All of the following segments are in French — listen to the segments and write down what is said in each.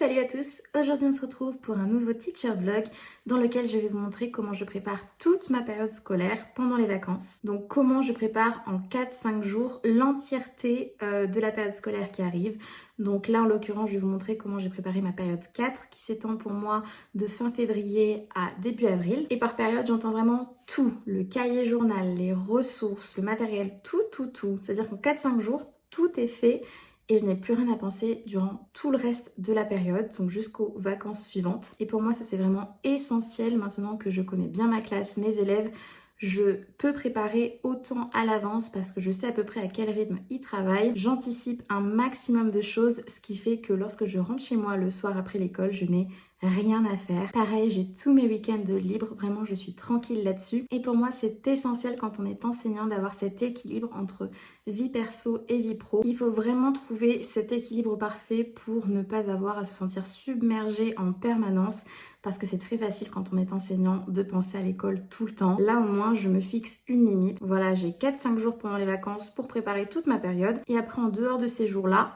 Salut à tous, aujourd'hui on se retrouve pour un nouveau teacher vlog dans lequel je vais vous montrer comment je prépare toute ma période scolaire pendant les vacances. Donc comment je prépare en 4-5 jours l'entièreté de la période scolaire qui arrive. Donc là en l'occurrence je vais vous montrer comment j'ai préparé ma période 4 qui s'étend pour moi de fin février à début avril. Et par période j'entends vraiment tout, le cahier journal, les ressources, le matériel, tout. C'est-à-dire qu'en 4-5 jours tout est fait. Et je n'ai plus rien à penser durant tout le reste de la période, donc jusqu'aux vacances suivantes. Et pour moi, ça c'est vraiment essentiel maintenant que je connais bien ma classe, mes élèves. Je peux préparer autant à l'avance parce que je sais à peu près à quel rythme ils travaillent. J'anticipe un maximum de choses, ce qui fait que lorsque je rentre chez moi le soir après l'école, je n'ai rien à faire. Pareil, j'ai tous mes week-ends de libre, vraiment je suis tranquille là-dessus. Et pour moi, c'est essentiel quand on est enseignant d'avoir cet équilibre entre vie perso et vie pro. Il faut vraiment trouver cet équilibre parfait pour ne pas avoir à se sentir submergé en permanence parce que c'est très facile quand on est enseignant de penser à l'école tout le temps. Là au moins, je me fixe une limite. Voilà, j'ai 4-5 jours pendant les vacances pour préparer toute ma période et après en dehors de ces jours-là,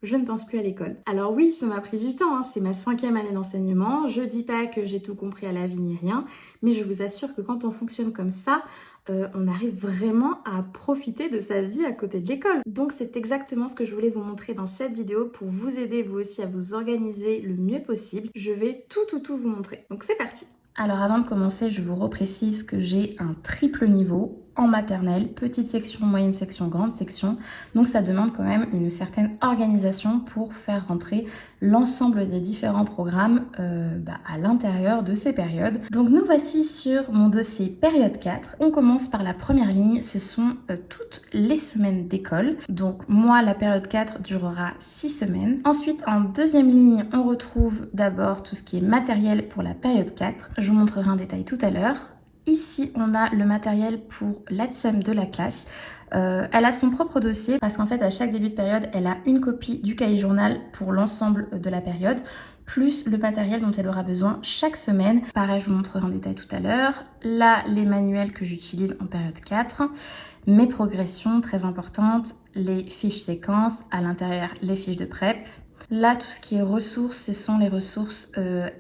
je ne pense plus à l'école. Alors oui, ça m'a pris du temps, hein. C'est ma 5e année d'enseignement. Je dis pas que j'ai tout compris à la vie ni rien, mais je vous assure que quand on fonctionne comme ça, on arrive vraiment à profiter de sa vie à côté de l'école. Donc c'est exactement ce que je voulais vous montrer dans cette vidéo pour vous aider vous aussi à vous organiser le mieux possible. Je vais tout vous montrer. Donc c'est parti. Alors avant de commencer, je vous reprécise que j'ai un triple niveau en maternelle, petite section, moyenne section, grande section. Donc ça demande quand même une certaine organisation pour faire rentrer l'ensemble des différents programmes à l'intérieur de ces périodes. Donc nous voici sur mon dossier période 4. On commence par la première ligne, ce sont toutes les semaines d'école. Donc moi, la période 4 durera 6 semaines. Ensuite, en deuxième ligne, on retrouve d'abord tout ce qui est matériel pour la période 4. Je vous montrerai un détail tout à l'heure. Ici, on a le matériel pour l'ATSEM de la classe. Elle a son propre dossier parce qu'en fait, à chaque début de période, elle a une copie du cahier journal pour l'ensemble de la période, plus le matériel dont elle aura besoin chaque semaine. Pareil, je vous montrerai en détail tout à l'heure. Là, les manuels que j'utilise en période 4. Mes progressions, très importantes. Les fiches séquences, à l'intérieur, les fiches de prep. Là, tout ce qui est ressources, ce sont les ressources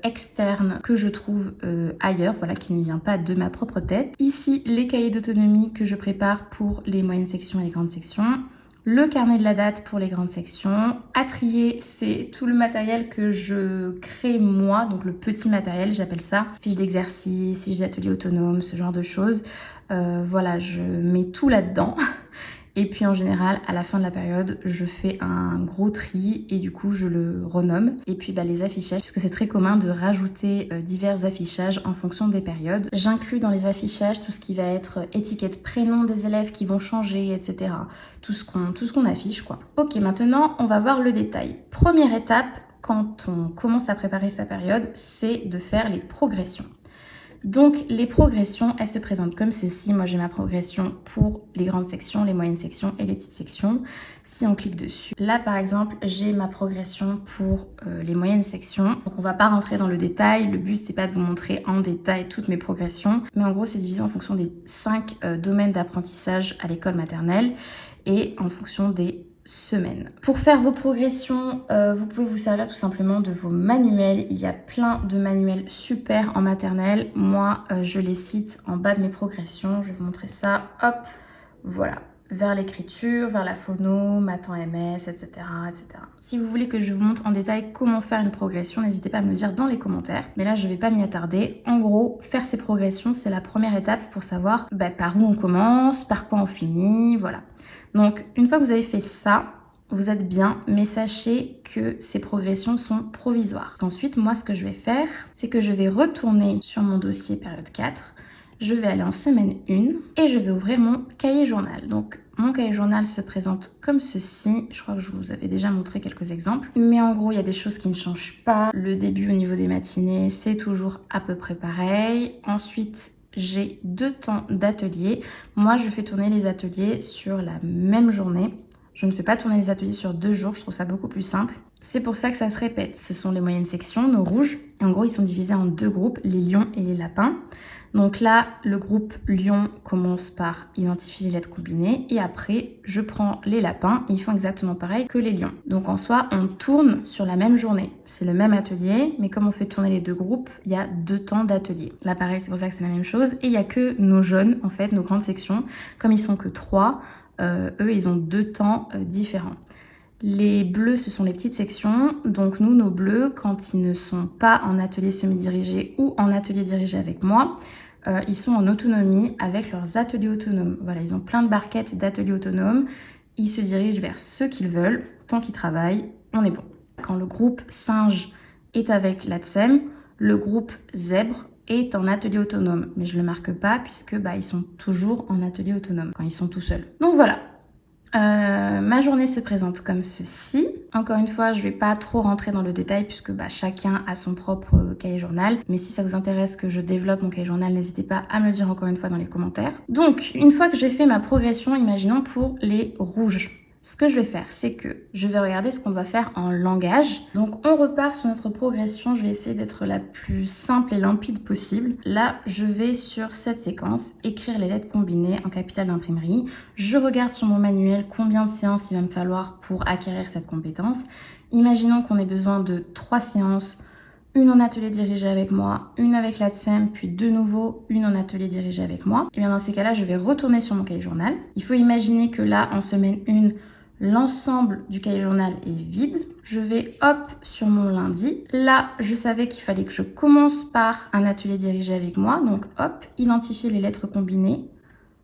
externes que je trouve ailleurs, voilà, qui ne vient pas de ma propre tête. Ici, les cahiers d'autonomie que je prépare pour les moyennes sections et les grandes sections. Le carnet de la date pour les grandes sections. À trier, c'est tout le matériel que je crée moi, donc le petit matériel, j'appelle ça. Fiches d'exercice, fiches d'atelier autonome, ce genre de choses. Voilà, je mets tout là-dedans. Et puis en général, à la fin de la période, je fais un gros tri et du coup, je le renomme. Et puis les affichages, puisque c'est très commun de rajouter divers affichages en fonction des périodes. J'inclus dans les affichages tout ce qui va être étiquette prénom des élèves qui vont changer, etc. Tout ce qu'on affiche, quoi. Ok, maintenant, on va voir le détail. Première étape, quand on commence à préparer sa période, c'est de faire les progressions. Donc les progressions, elles se présentent comme ceci. Moi j'ai ma progression pour les grandes sections, les moyennes sections et les petites sections. Si on clique dessus, là par exemple j'ai ma progression pour les moyennes sections. Donc on va pas rentrer dans le détail, le but c'est pas de vous montrer en détail toutes mes progressions, mais en gros c'est divisé en fonction des 5 domaines d'apprentissage à l'école maternelle et en fonction des semaines. Pour faire vos progressions, vous pouvez vous servir tout simplement de vos manuels. Il y a plein de manuels super en maternelle. Moi, je les cite en bas de mes progressions. Je vais vous montrer ça. Hop, voilà. Vers l'écriture, vers la phono, maths en MS, etc., etc. Si vous voulez que je vous montre en détail comment faire une progression, n'hésitez pas à me le dire dans les commentaires. Mais là, je ne vais pas m'y attarder. En gros, faire ces progressions, c'est la première étape pour savoir par où on commence, par quoi on finit, voilà. Donc, une fois que vous avez fait ça, vous êtes bien, mais sachez que ces progressions sont provisoires. Ensuite, moi, ce que je vais faire, c'est que je vais retourner sur mon dossier période 4. Je vais aller en semaine 1 et je vais ouvrir mon cahier journal. Donc, mon cahier journal se présente comme ceci. Je crois que je vous avais déjà montré quelques exemples. Mais en gros, il y a des choses qui ne changent pas. Le début au niveau des matinées, c'est toujours à peu près pareil. Ensuite, j'ai 2 temps d'atelier. Moi, je fais tourner les ateliers sur la même journée. Je ne fais pas tourner les ateliers sur 2 jours, je trouve ça beaucoup plus simple. C'est pour ça que ça se répète. Ce sont les moyennes sections, nos rouges. Et en gros, ils sont divisés en 2 groupes, les lions et les lapins. Donc là, le groupe lion commence par identifier les lettres combinées. Et après, je prends les lapins et ils font exactement pareil que les lions. Donc en soi, on tourne sur la même journée. C'est le même atelier, mais comme on fait tourner les 2 groupes, il y a 2 temps d'atelier. Là, pareil, c'est pour ça que c'est la même chose. Et il n'y a que nos jaunes, en fait, nos grandes sections. Comme ils sont que 3, eux, ils ont 2 temps différents. Les bleus, ce sont les petites sections. Donc nous, nos bleus, quand ils ne sont pas en atelier semi-dirigé ou en atelier dirigé avec moi, ils sont en autonomie avec leurs ateliers autonomes. Voilà, ils ont plein de barquettes d'ateliers autonomes. Ils se dirigent vers ce qu'ils veulent. Tant qu'ils travaillent, on est bon. Quand le groupe singe est avec l'ATSEM, le groupe zèbre est en atelier autonome. Mais je ne le marque pas puisque ils sont toujours en atelier autonome quand ils sont tout seuls. Donc voilà. Ma journée se présente comme ceci. Encore une fois, je ne vais pas trop rentrer dans le détail puisque chacun a son propre cahier journal. Mais si ça vous intéresse que je développe mon cahier journal, n'hésitez pas à me le dire encore une fois dans les commentaires. Donc, une fois que j'ai fait ma progression, imaginons pour les rouges. Ce que je vais faire, c'est que je vais regarder ce qu'on va faire en langage. Donc, on repart sur notre progression. Je vais essayer d'être la plus simple et limpide possible. Là, je vais sur cette séquence, écrire les lettres combinées en capital d'imprimerie. Je regarde sur mon manuel combien de séances il va me falloir pour acquérir cette compétence. Imaginons qu'on ait besoin de 3 séances. Une en atelier dirigé avec moi, une avec l'ATSEM, puis de nouveau une en atelier dirigé avec moi. Et bien dans ces cas-là, je vais retourner sur mon cahier journal. Il faut imaginer que là, en semaine 1, l'ensemble du cahier journal est vide. Je vais hop sur mon lundi. Là, je savais qu'il fallait que je commence par un atelier dirigé avec moi. Donc hop, identifier les lettres combinées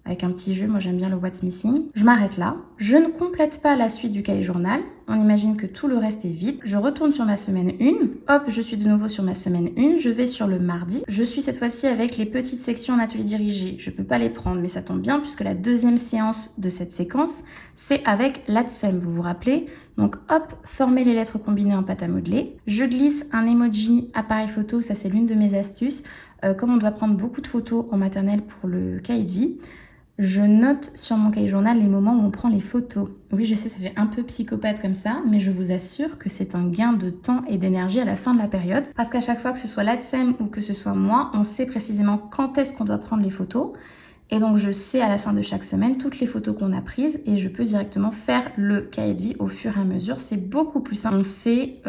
avec un petit jeu. Moi, j'aime bien le What's Missing. Je m'arrête là. Je ne complète pas la suite du cahier journal. On imagine que tout le reste est vide. Je retourne sur ma semaine 1. Hop, je suis de nouveau sur ma semaine 1. Je vais sur le mardi. Je suis cette fois-ci avec les petites sections en atelier dirigé. Je ne peux pas les prendre, mais ça tombe bien puisque la deuxième séance de cette séquence, c'est avec l'ATSEM. Vous vous rappelez? Donc hop, former les lettres combinées en pâte à modeler. Je glisse un emoji appareil photo. Ça, c'est l'une de mes astuces. Comme on doit prendre beaucoup de photos en maternelle pour le cahier de vie, je note sur mon cahier journal les moments où on prend les photos. Oui, je sais, ça fait un peu psychopathe comme ça, mais je vous assure que c'est un gain de temps et d'énergie à la fin de la période. Parce qu'à chaque fois que ce soit l'ATSEM ou que ce soit moi, on sait précisément quand est-ce qu'on doit prendre les photos. Et donc, je sais à la fin de chaque semaine toutes les photos qu'on a prises et je peux directement faire le cahier de vie au fur et à mesure. C'est beaucoup plus simple. On sait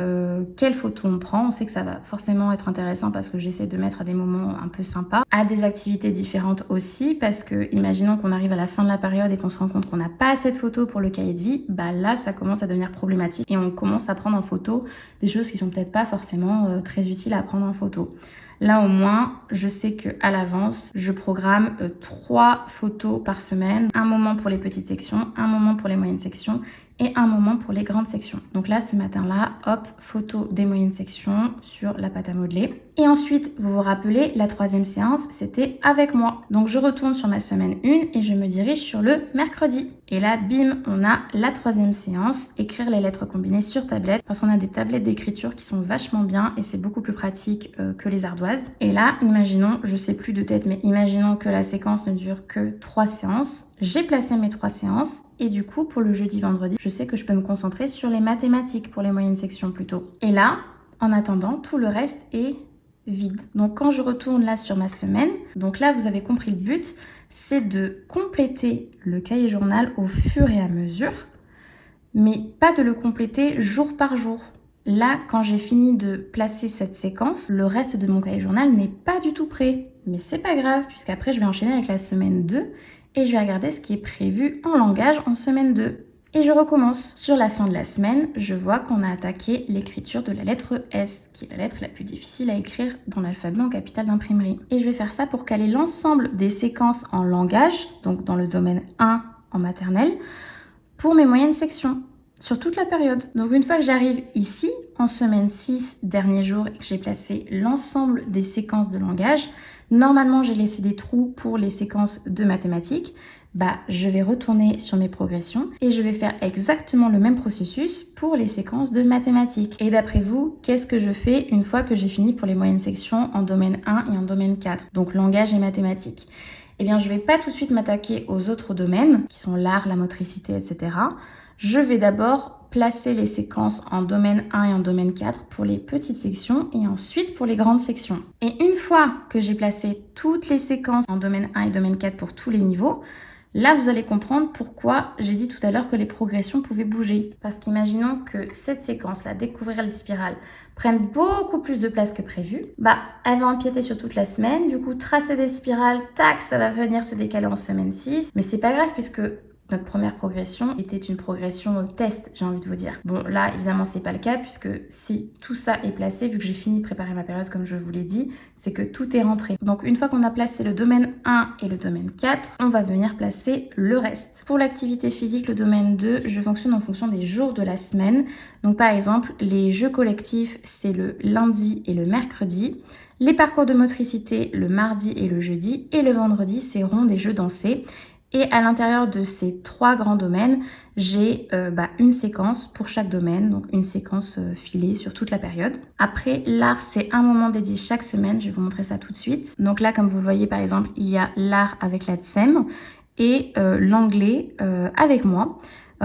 quelles photos on prend. On sait que ça va forcément être intéressant parce que j'essaie de mettre à des moments un peu sympas, à des activités différentes aussi parce que, imaginons qu'on arrive à la fin de la période et qu'on se rend compte qu'on n'a pas assez de photos pour le cahier de vie, là, ça commence à devenir problématique et on commence à prendre en photo des choses qui sont peut-être pas forcément très utiles à prendre en photo. Là, au moins, je sais qu'à l'avance, je programme 3 photos par semaine. Un moment pour les petites sections, un moment pour les moyennes sections et un moment pour les grandes sections. Donc là, ce matin-là, hop, photo des moyennes sections sur la pâte à modeler. Et ensuite, vous vous rappelez, la 3e séance, c'était avec moi. Donc je retourne sur ma semaine 1 et je me dirige sur le mercredi. Et là, bim, on a la 3e séance, écrire les lettres combinées sur tablette, parce qu'on a des tablettes d'écriture qui sont vachement bien et c'est beaucoup plus pratique que les ardoises. Et là, imaginons, je sais plus de tête, mais imaginons que la séquence ne dure que 3 séances. J'ai placé mes 3 séances et du coup, pour le jeudi-vendredi, je sais que je peux me concentrer sur les mathématiques pour les moyennes sections plutôt. Et là, en attendant, tout le reste est vide. Donc quand je retourne là sur ma semaine, donc là vous avez compris le but, c'est de compléter le cahier journal au fur et à mesure, mais pas de le compléter jour par jour. Là, quand j'ai fini de placer cette séquence, le reste de mon cahier journal n'est pas du tout prêt. Mais c'est pas grave, puisqu'après je vais enchaîner avec la semaine 2 et je vais regarder ce qui est prévu en langage en semaine 2. Et je recommence. Sur la fin de la semaine, je vois qu'on a attaqué l'écriture de la lettre S, qui est la lettre la plus difficile à écrire dans l'alphabet en capital d'imprimerie. Et je vais faire ça pour caler l'ensemble des séquences en langage, donc dans le domaine 1 en maternelle, pour mes moyennes sections, sur toute la période. Donc une fois que j'arrive ici, en semaine 6, dernier jour, et que j'ai placé l'ensemble des séquences de langage, normalement j'ai laissé des trous pour les séquences de mathématiques, je vais retourner sur mes progressions et je vais faire exactement le même processus pour les séquences de mathématiques. Et d'après vous, qu'est-ce que je fais une fois que j'ai fini pour les moyennes sections en domaine 1 et en domaine 4, donc langage et mathématiques? Eh bien, je ne vais pas tout de suite m'attaquer aux autres domaines, qui sont l'art, la motricité, etc. Je vais d'abord placer les séquences en domaine 1 et en domaine 4 pour les petites sections et ensuite pour les grandes sections. Et une fois que j'ai placé toutes les séquences en domaine 1 et domaine 4 pour tous les niveaux, là, vous allez comprendre pourquoi j'ai dit tout à l'heure que les progressions pouvaient bouger. Parce qu'imaginons que cette séquence-là, découvrir les spirales, prenne beaucoup plus de place que prévu, elle va empiéter sur toute la semaine. Du coup, tracer des spirales, tac, ça va venir se décaler en semaine 6. Mais c'est pas grave puisque notre première progression était une progression test, j'ai envie de vous dire. Bon, là, évidemment, c'est pas le cas puisque si tout ça est placé, vu que j'ai fini de préparer ma période comme je vous l'ai dit, c'est que tout est rentré. Donc, une fois qu'on a placé le domaine 1 et le domaine 4, on va venir placer le reste. Pour l'activité physique, le domaine 2, je fonctionne en fonction des jours de la semaine. Donc, par exemple, les jeux collectifs, c'est le lundi et le mercredi. Les parcours de motricité, le mardi et le jeudi. Et le vendredi, seront des jeux dansés. Et à l'intérieur de ces 3 grands domaines, j'ai une séquence pour chaque domaine, donc une séquence filée sur toute la période. Après, l'art, c'est un moment dédié chaque semaine, je vais vous montrer ça tout de suite. Donc là, comme vous le voyez par exemple, il y a l'art avec la TSEM et l'anglais avec moi.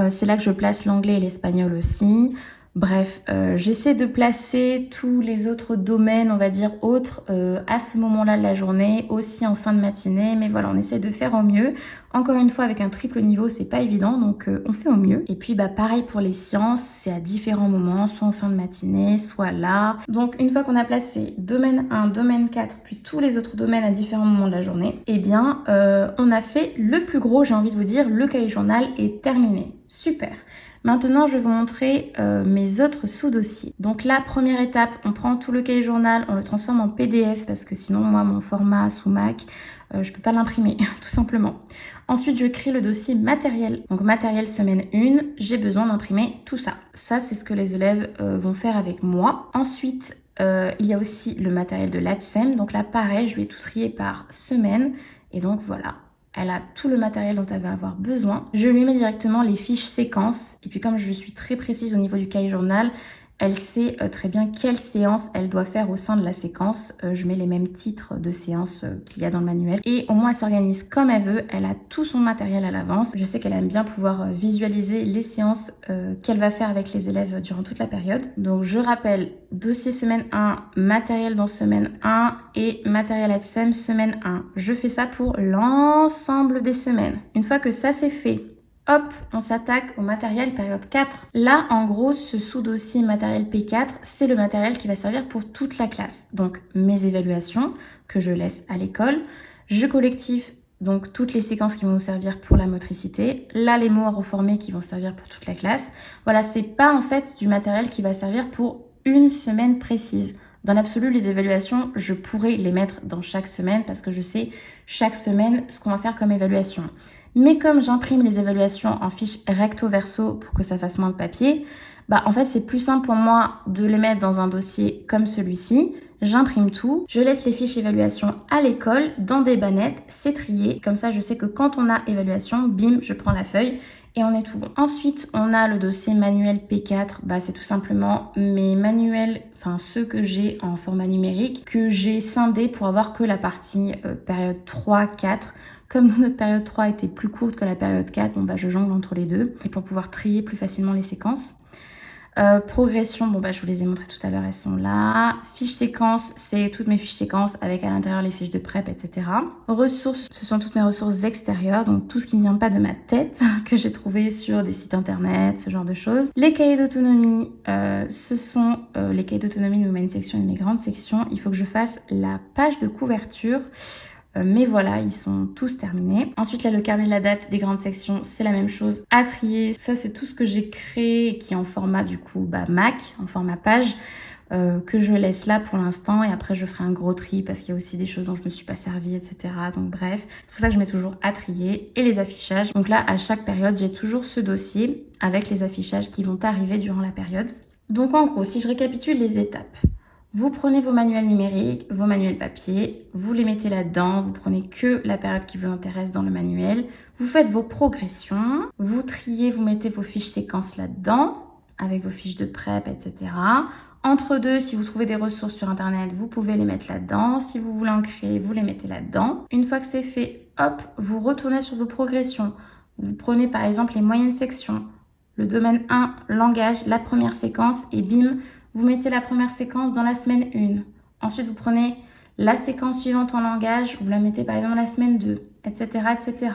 C'est là que je place l'anglais et l'espagnol aussi. Bref, j'essaie de placer tous les autres domaines, on va dire autres, à ce moment-là de la journée, aussi en fin de matinée. Mais voilà, on essaie de faire au mieux. Encore une fois, avec un triple niveau, c'est pas évident, donc on fait au mieux. Et puis, pareil pour les sciences, c'est à différents moments, soit en fin de matinée, soit là. Donc, une fois qu'on a placé domaine 1, domaine 4, puis tous les autres domaines à différents moments de la journée, eh bien, on a fait le plus gros, j'ai envie de vous dire, le cahier journal est terminé. Super. Maintenant, je vais vous montrer mes autres sous-dossiers. Donc là, première étape, on prend tout le cahier journal, on le transforme en PDF parce que sinon, moi, mon format sous Mac, je peux pas l'imprimer, tout simplement. Ensuite, je crée le dossier matériel. Donc matériel semaine 1, j'ai besoin d'imprimer tout ça. Ça, c'est ce que les élèves vont faire avec moi. Ensuite, il y a aussi le matériel de l'ATSEM. Donc là, pareil, je vais tout trier par semaine. Et donc voilà. Elle a tout le matériel dont elle va avoir besoin. Je lui mets directement les fiches séquences. Et puis comme je suis très précise au niveau du cahier journal, elle sait très bien quelle séance elle doit faire au sein de la séquence. Je mets les mêmes titres de séances qu'il y a dans le manuel. Et au moins elle s'organise comme elle veut. Elle a tout son matériel à l'avance. Je sais qu'elle aime bien pouvoir visualiser les séances qu'elle va faire avec les élèves durant toute la période. Donc je rappelle, dossier semaine 1, matériel dans semaine 1 et matériel ATSEM semaine 1. Je fais ça pour l'ensemble des semaines. Une fois que ça c'est fait, hop, on s'attaque au matériel période 4. Là, en gros, ce sous-dossier matériel P4, c'est le matériel qui va servir pour toute la classe. Donc, mes évaluations que je laisse à l'école, jeux collectifs, donc toutes les séquences qui vont nous servir pour la motricité, là, les mots à reformer qui vont servir pour toute la classe. Voilà, c'est pas en fait du matériel qui va servir pour une semaine précise. Dans l'absolu, les évaluations, je pourrais les mettre dans chaque semaine parce que je sais chaque semaine ce qu'on va faire comme évaluation. Mais comme j'imprime les évaluations en fiche recto verso pour que ça fasse moins de papier, en fait c'est plus simple pour moi de les mettre dans un dossier comme celui-ci. J'imprime tout, je laisse les fiches évaluation à l'école dans des bannettes, c'est trié. Comme ça je sais que quand on a évaluation, bim, je prends la feuille et on est tout bon. Ensuite, on a le dossier manuel P4. C'est tout simplement mes manuels, enfin ceux que j'ai en format numérique, que j'ai scindé pour avoir que la partie période 3-4. Comme notre période 3 était plus courte que la période 4, je jongle entre les deux. Et pour pouvoir trier plus facilement les séquences. Progression, je vous les ai montrées tout à l'heure, elles sont là. Fiches séquences, c'est toutes mes fiches séquences avec à l'intérieur les fiches de prep, etc. Ressources, ce sont toutes mes ressources extérieures, donc tout ce qui ne vient pas de ma tête, que j'ai trouvé sur des sites internet, ce genre de choses. Les cahiers d'autonomie, ce sont les cahiers d'autonomie de mes main sections et de mes grandes sections. Il faut que je fasse la page de couverture. Mais voilà, ils sont tous terminés. Ensuite, là, le carnet de la date des grandes sections, c'est la même chose. À trier, ça, c'est tout ce que j'ai créé qui est en format, du coup, Mac, en format page, que je laisse là pour l'instant. Et après, je ferai un gros tri parce qu'il y a aussi des choses dont je me suis pas servie, etc. Donc, bref, c'est pour ça que je mets toujours à trier et les affichages. Donc là, à chaque période, j'ai toujours ce dossier avec les affichages qui vont arriver durant la période. Donc, en gros, si je récapitule les étapes, vous prenez vos manuels numériques, vos manuels papier, vous les mettez là-dedans, vous prenez que la période qui vous intéresse dans le manuel, vous faites vos progressions, vous triez, vous mettez vos fiches séquences là-dedans, avec vos fiches de prep, etc. Entre deux, si vous trouvez des ressources sur internet, vous pouvez les mettre là-dedans. Si vous voulez en créer, vous les mettez là-dedans. Une fois que c'est fait, hop, vous retournez sur vos progressions. Vous prenez par exemple les moyennes sections, le domaine 1, langage, la première séquence et bim, vous mettez la première séquence dans la semaine 1. Ensuite, vous prenez la séquence suivante en langage, vous la mettez par exemple la semaine 2, etc., etc.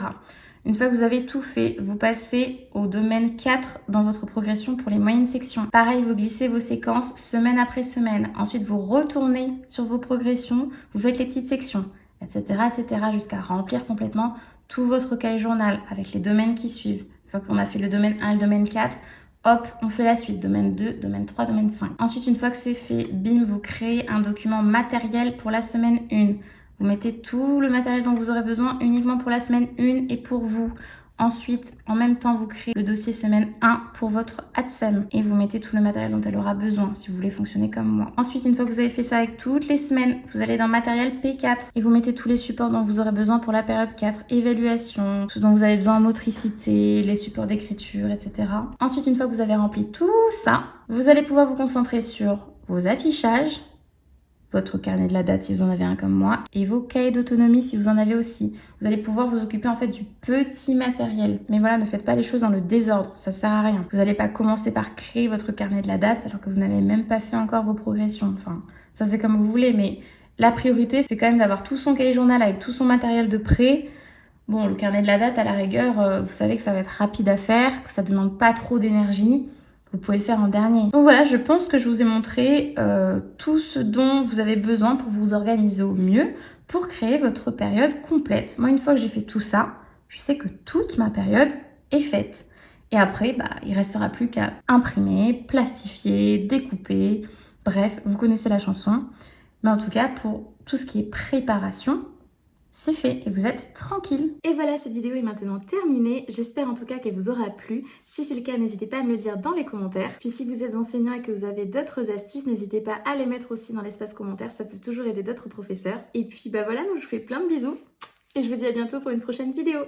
Une fois que vous avez tout fait, vous passez au domaine 4 dans votre progression pour les moyennes sections. Pareil, vous glissez vos séquences semaine après semaine. Ensuite, vous retournez sur vos progressions, vous faites les petites sections, etc., etc., jusqu'à remplir complètement tout votre cahier journal avec les domaines qui suivent. Une fois qu'on a fait le domaine 1 et le domaine 4, hop, on fait la suite, domaine 2, domaine 3, domaine 5. Ensuite, une fois que c'est fait, bim, vous créez un document matériel pour la semaine 1. Vous mettez tout le matériel dont vous aurez besoin uniquement pour la semaine 1 et pour vous. Ensuite, en même temps, vous créez le dossier semaine 1 pour votre AdSem et vous mettez tout le matériel dont elle aura besoin si vous voulez fonctionner comme moi. Ensuite, une fois que vous avez fait ça avec toutes les semaines, vous allez dans matériel P4 et vous mettez tous les supports dont vous aurez besoin pour la période 4, évaluation, tout dont vous avez besoin en motricité, les supports d'écriture, etc. Ensuite, une fois que vous avez rempli tout ça, vous allez pouvoir vous concentrer sur vos affichages, votre carnet de la date si vous en avez un comme moi, et vos cahiers d'autonomie si vous en avez aussi. Vous allez pouvoir vous occuper en fait du petit matériel. Mais voilà, ne faites pas les choses dans le désordre, ça sert à rien. Vous n'allez pas commencer par créer votre carnet de la date alors que vous n'avez même pas fait encore vos progressions. Enfin, ça c'est comme vous voulez, mais la priorité c'est quand même d'avoir tout son cahier journal avec tout son matériel de prêt. Bon, le carnet de la date, à la rigueur, vous savez que ça va être rapide à faire, que ça demande pas trop d'énergie. Vous pouvez le faire en dernier. Donc voilà, je pense que je vous ai montré tout ce dont vous avez besoin pour vous organiser au mieux pour créer votre période complète. Moi, une fois que j'ai fait tout ça, je sais que toute ma période est faite. Et après, il restera plus qu'à imprimer, plastifier, découper. Bref, vous connaissez la chanson. Mais en tout cas, pour tout ce qui est préparation, c'est fait et vous êtes tranquille. Et voilà, cette vidéo est maintenant terminée. J'espère en tout cas qu'elle vous aura plu. Si c'est le cas, n'hésitez pas à me le dire dans les commentaires. Puis si vous êtes enseignant et que vous avez d'autres astuces, n'hésitez pas à les mettre aussi dans l'espace commentaire. Ça peut toujours aider d'autres professeurs. Et puis voilà, moi je vous fais plein de bisous. Et je vous dis à bientôt pour une prochaine vidéo.